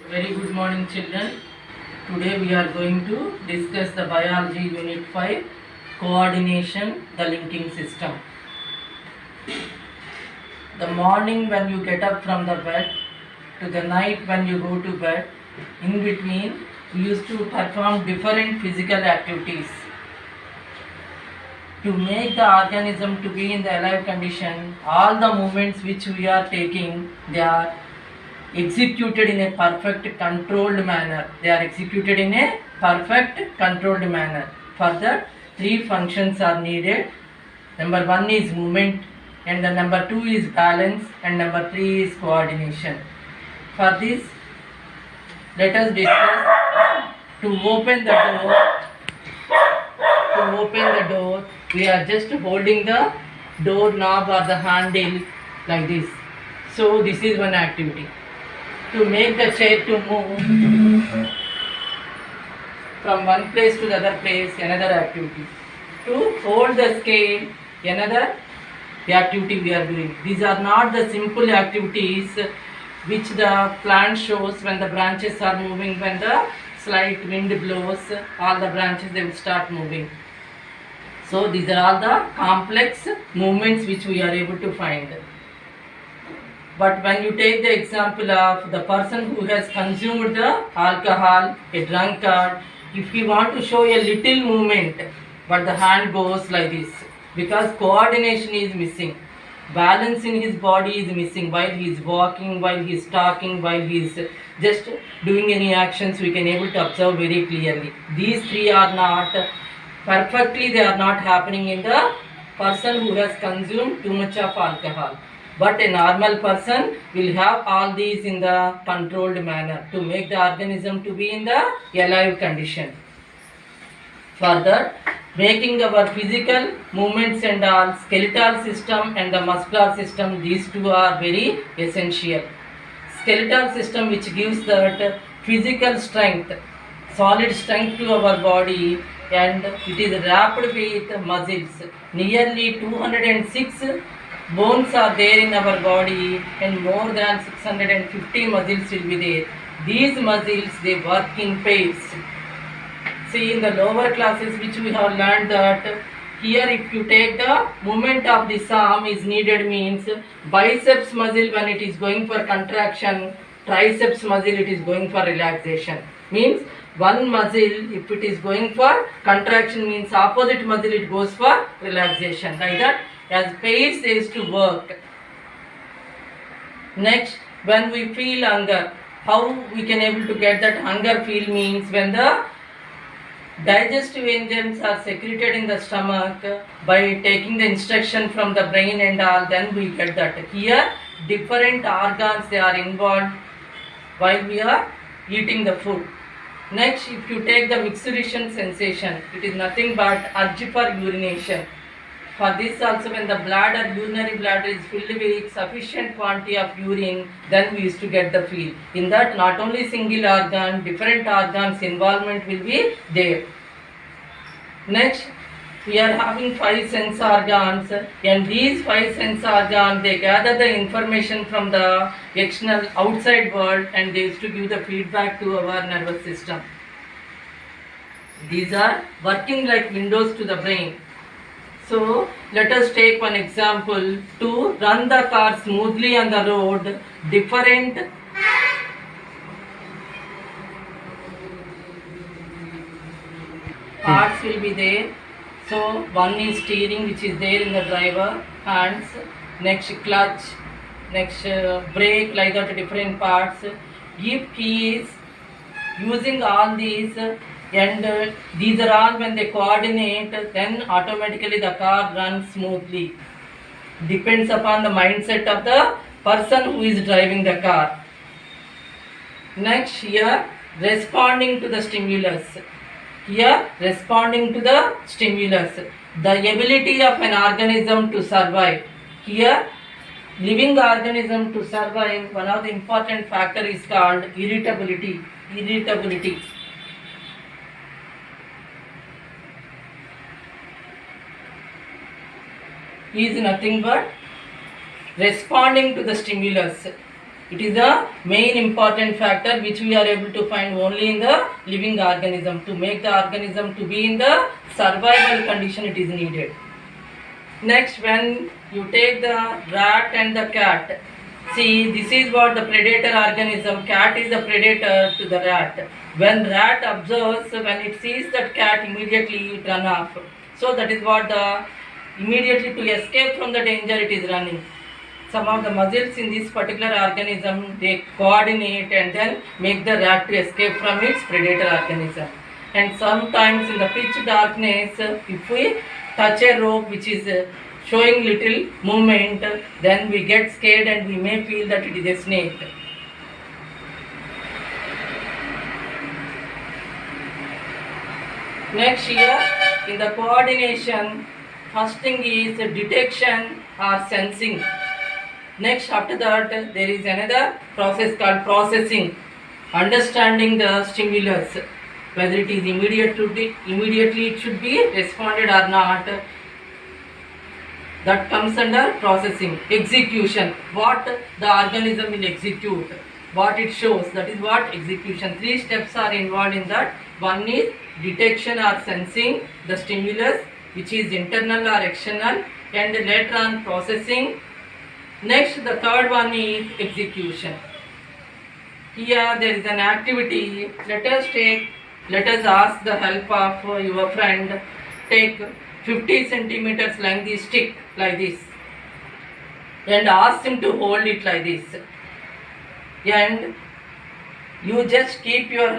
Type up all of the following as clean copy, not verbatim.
Very good morning, children. Today we are going to discuss the biology unit 5, coordination, the linking system. The morning when you get up from the bed to the night when you go to bed, in between we used to perform different physical activities. To make the organism to be in the alive condition, all the movements which we are taking, they are executed in a perfect controlled manner. They are executed in a perfect controlled manner. For that, three functions are needed. Number one is movement, and the number two is balance, and number three is coordination. For this, let us discuss. To open the door, we are just holding the door knob or the handle like this. So this is one activity. To make the chair to move from one place to the other place, another activity. To hold the scale, another activity we are doing. These are not the simple activities which the plant shows when the branches are moving. When the slight wind blows, all the branches they will start moving. So these are all the complex movements which we are able to find. But when you take the example of the person who has consumed the alcohol, a drunkard, if he want to show a little movement, but the hand goes like this, because coordination is missing. Balance in his body is missing while he is walking, while he is talking, while he is just doing any actions, we can able to observe very clearly. These three are not perfectly, they are not happening in the person who has consumed too much of alcohol. But a normal person will have all these in the controlled manner to make the organism to be in the alive condition. Further, making our physical movements and all, skeletal system and the muscular system, these two are very essential. Skeletal system which gives that physical strength, solid strength to our body, and it is wrapped with muscles. Nearly 206 bones are there in our body and more than 650 muscles will be there. These muscles, they work in pairs. See, in the lower classes which we have learned that here if you take the movement of this arm is needed, means biceps muscle when it is going for contraction, triceps muscle it is going for relaxation. Means one muscle if it is going for contraction, means opposite muscle it goes for relaxation. Like that, as pairs is to work. Next, when we feel hunger, how we can able to get that hunger feel, means when the digestive enzymes are secreted in the stomach by taking the instruction from the brain and all, then we get that. Here different organs they are involved while we are eating the food. Next, if you take the mixation sensation, it is nothing but urge for urination. For this also, when the bladder, urinary bladder is filled with sufficient quantity of urine, then we used to get the feel. In that, not only single organ, different organs involvement will be there. Next, we are having 5 sense organs, and these 5 sense organs, they gather the information from the external outside world and they used to give the feedback to our nervous system. These are working like windows to the brain. So let us take one example. To run the car smoothly on the road, different parts will be there. So one is steering which is there in the driver hands, next clutch, next brake, like that different parts. If he is using all these and these are all when they coordinate, then automatically the car runs smoothly. Depends upon the mindset of the person who is driving the car. Next, here responding to the stimulus. Here responding to the stimulus. The ability of an organism to survive. Here living organism to survive, one of the important factor is called irritability. Irritability. Is nothing but responding to the stimulus. It is the main important factor which we are able to find only in the living organism. To make the organism to be in the survival condition, it is needed. Next, when you take the rat and the cat, see, this is what the predator organism. Cat is the predator to the rat. When rat observes, when it sees that cat, immediately it run off. So that is what the immediately to escape from the danger it is running. Some of the muscles in this particular organism, they coordinate and then make the rat to escape from its predator organism. And sometimes in the pitch darkness, if we touch a rope which is showing little movement, then we get scared and we may feel that it is a snake. Next here, in the coordination, first thing is detection or sensing. Next, after that, there is another process called processing, understanding the stimulus, whether it is immediately it should be responded or not. That comes under processing. Execution, what the organism will execute, what it shows, that is what execution. 3 steps are involved in that. One is detection or sensing the stimulus, which is internal or external, and later on processing. Next, the third one is execution. Here there is an activity. Let us ask the help of your friend. Take 50 centimeters length stick like this and ask him to hold it like this. And you just keep your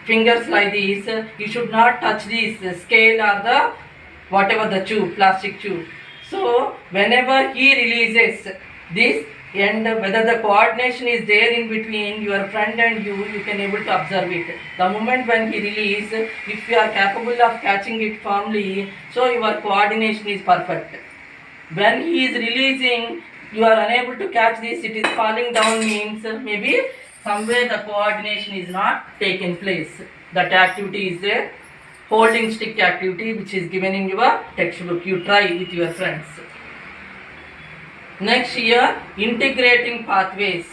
fingers like this. You should not touch this scale or the whatever the tube, plastic tube. So whenever he releases this, and whether the coordination is there in between your friend and you can able to observe it. The moment when he releases, if you are capable of catching it firmly, so your coordination is perfect. When he is releasing, you are unable to catch this, it is falling down, means maybe somewhere the coordination is not taken place. That activity is there. Holding stick activity, which is given in your textbook. You try with your friends. Next here, integrating pathways.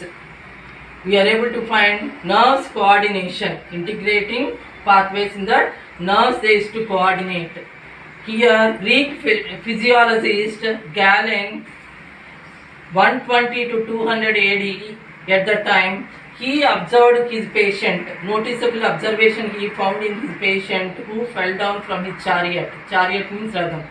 We are able to find nerves coordination. Integrating pathways in that nerves they used to coordinate. Here, Greek physiologist Galen, 120 to 200 AD, at the time, he observed his patient. Noticeable observation he found in his patient who fell down from his chariot. Chariot means Ratham.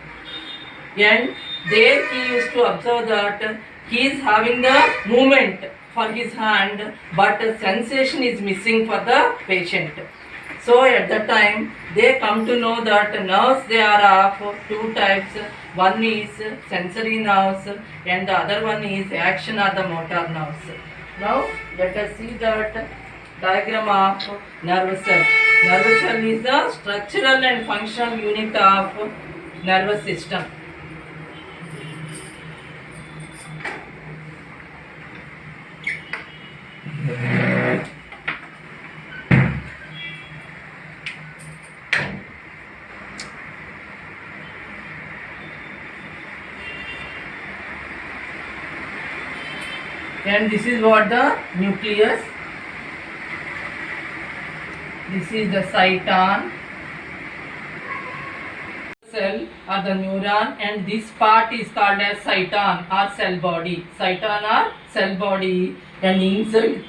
And there he used to observe that he is having the movement for his hand, but sensation is missing for the patient. So at that time, they come to know that nerves they are of 2 types. One is sensory nerves and the other one is action or the motor nerves. Now let us see that diagram of nervous cell. Nervous cell is the structural and functional unit of nervous system. And this is what the nucleus. This is the cyton, cell or the neuron, and this part is called as cyton or cell body. Cyton or cell body, and inside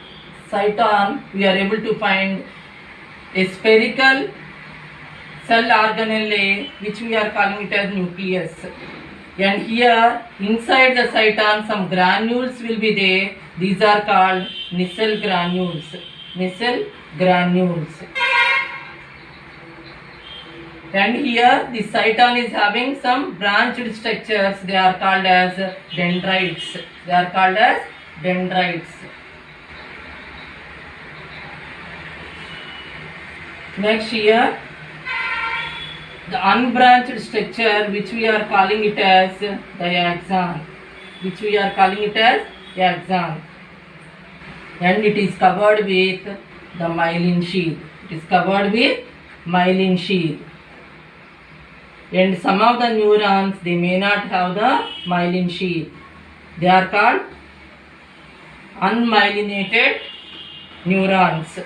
cyton we are able to find a spherical cell organelle which we are calling it as nucleus. And here inside the cyton some granules will be there. These are called Nissl granules. Nissl granules. And here the cyton is having some branched structures. They are called as dendrites. They are called as dendrites. Next here, the unbranched structure which we are calling it as the axon. Which we are calling it as axon. And it is covered with the myelin sheath. It is covered with myelin sheath. And some of the neurons they may not have the myelin sheath. They are called unmyelinated neurons.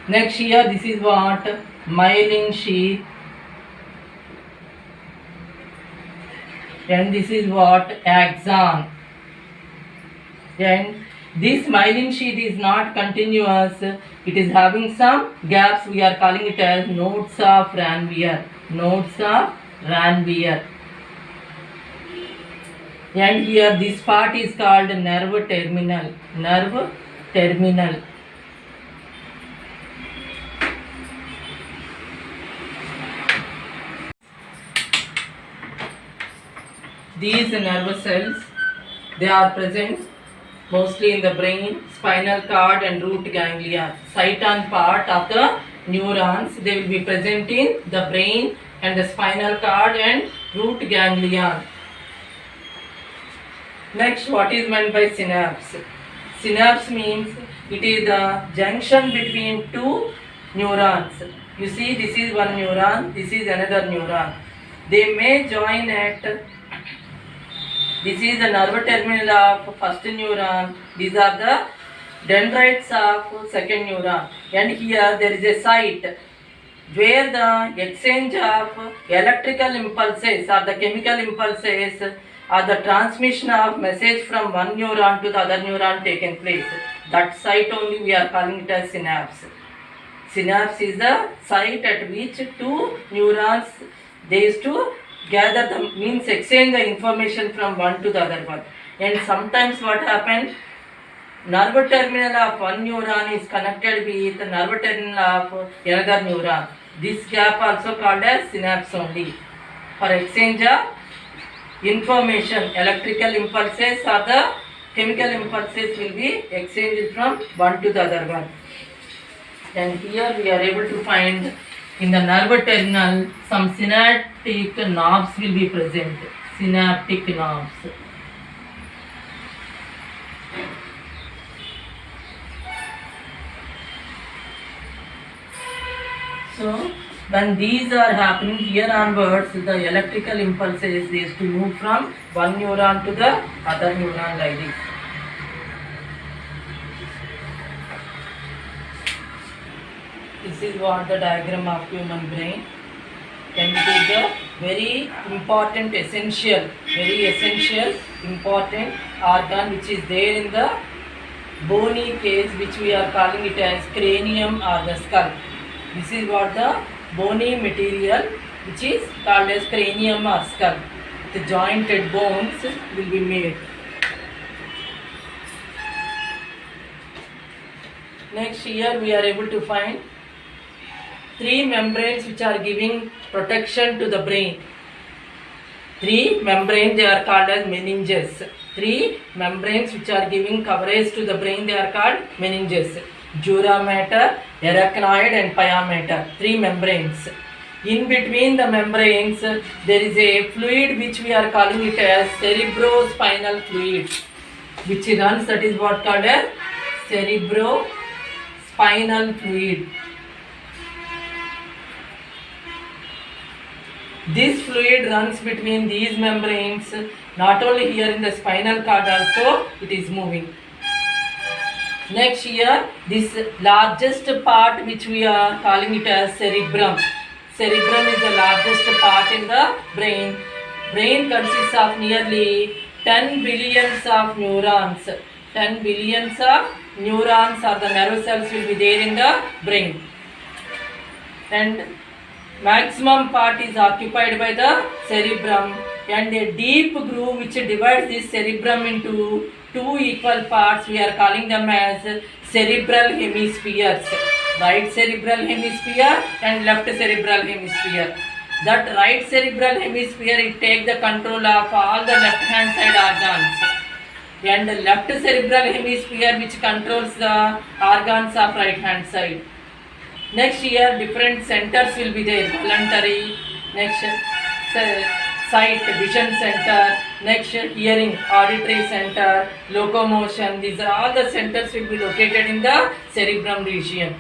Next here, this is what myelin sheath, and this is what axon. And this myelin sheath is not continuous, it is having some gaps. We are calling it as nodes of Ranvier. Nodes of Ranvier. And here this part is called nerve terminal. Nerve terminal. These nerve cells, they are present mostly in the brain, spinal cord and root ganglia. Cyton part of the neurons, they will be present in the brain and the spinal cord and root ganglion. Next, what is meant by synapse? Synapse means it is the junction between two neurons. You see, this is one neuron, this is another neuron. They may join at, this is the nerve terminal of first neuron, these are the dendrites of second neuron, and here there is a site where the exchange of electrical impulses or the chemical impulses or the transmission of message from one neuron to the other neuron taken place. That site only we are calling it as synapse. Synapse is the site at which two neurons, they used to gather the, means exchange the information from one to the other one. And sometimes what happens, nerve terminal of one neuron is connected with the nerve terminal of another neuron. This gap also called as synapse only. For exchange of information, electrical impulses or the chemical impulses will be exchanged from one to the other one. And here we are able to find in the nerve terminal some synaptic knobs will be present. Synaptic knobs. So when these are happening, here onwards the electrical impulses is to move from one neuron to the other neuron like this. This is what the diagram of human brain, and it is the very important, essential, important organ which is there in the bony case, which we are calling it as cranium or the skull. This is what the bony material which is called as cranium or skull. The jointed bones will be made. Next, here we are able to find three membranes which are giving protection to the brain. Three membranes, they are called as meninges. Three membranes which are giving coverage to the brain, they are called meninges. Dura mater, arachnoid and pia mater. Three membranes. In between the membranes, there is a fluid which we are calling it as cerebrospinal fluid, which runs, that is what called as cerebrospinal fluid. This fluid runs between these membranes, not only here in the spinal cord also it is moving. Next here, this largest part which we are calling it as cerebrum. Cerebrum is the largest part in the brain. Brain consists of nearly 10 billions of neurons. 10 billions of neurons or the nerve cells will be there in the brain. And maximum part is occupied by the cerebrum, and a deep groove which divides this cerebrum into two equal parts, we are calling them as cerebral hemispheres. Right cerebral hemisphere and left cerebral hemisphere. That right cerebral hemisphere, it takes the control of all the left hand side organs, and the left cerebral hemisphere which controls the organs of right hand side. Next here, different centers will be there. Voluntary, next sight, vision center, next hearing, auditory center, locomotion. These are all the centers will be located in the cerebrum region.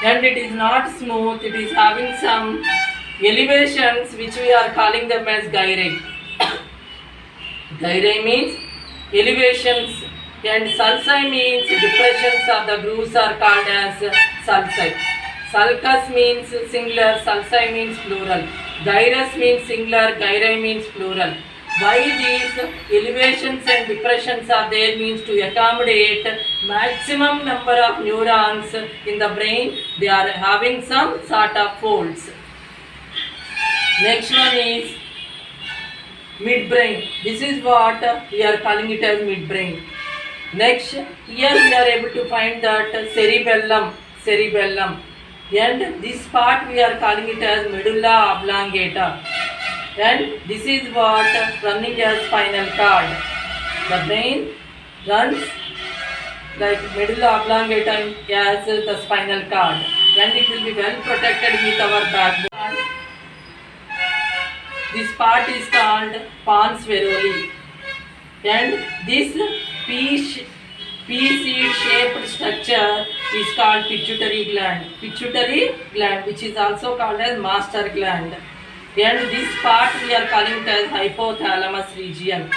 And it is not smooth, it is having some elevations which we are calling them as gyri. Gyri means elevations And sulci means depressions of the grooves are called as sulci. Sulcus means singular, sulci means plural. Gyrus means singular, gyri means plural. Why these elevations and depressions are there means to accommodate maximum number of neurons in the brain. They are having some sort of folds. Next one is midbrain. This is what we are calling it as midbrain. Next, here we are able to find that cerebellum, and this part we are calling it as medulla oblongata, and this is what running as spinal cord. The brain runs like medulla oblongata as the spinal cord, and it will be well protected with our backbone. This part is called pons varolii, and this pea-seed shaped structure is called pituitary gland, which is also called as master gland. And this part we are calling it as hypothalamus region.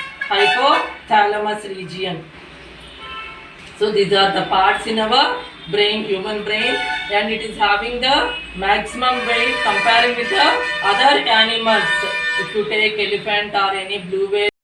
So these are the parts in our brain, human brain, and it is having the maximum weight comparing with the other animals. If you take elephant or any blue whale,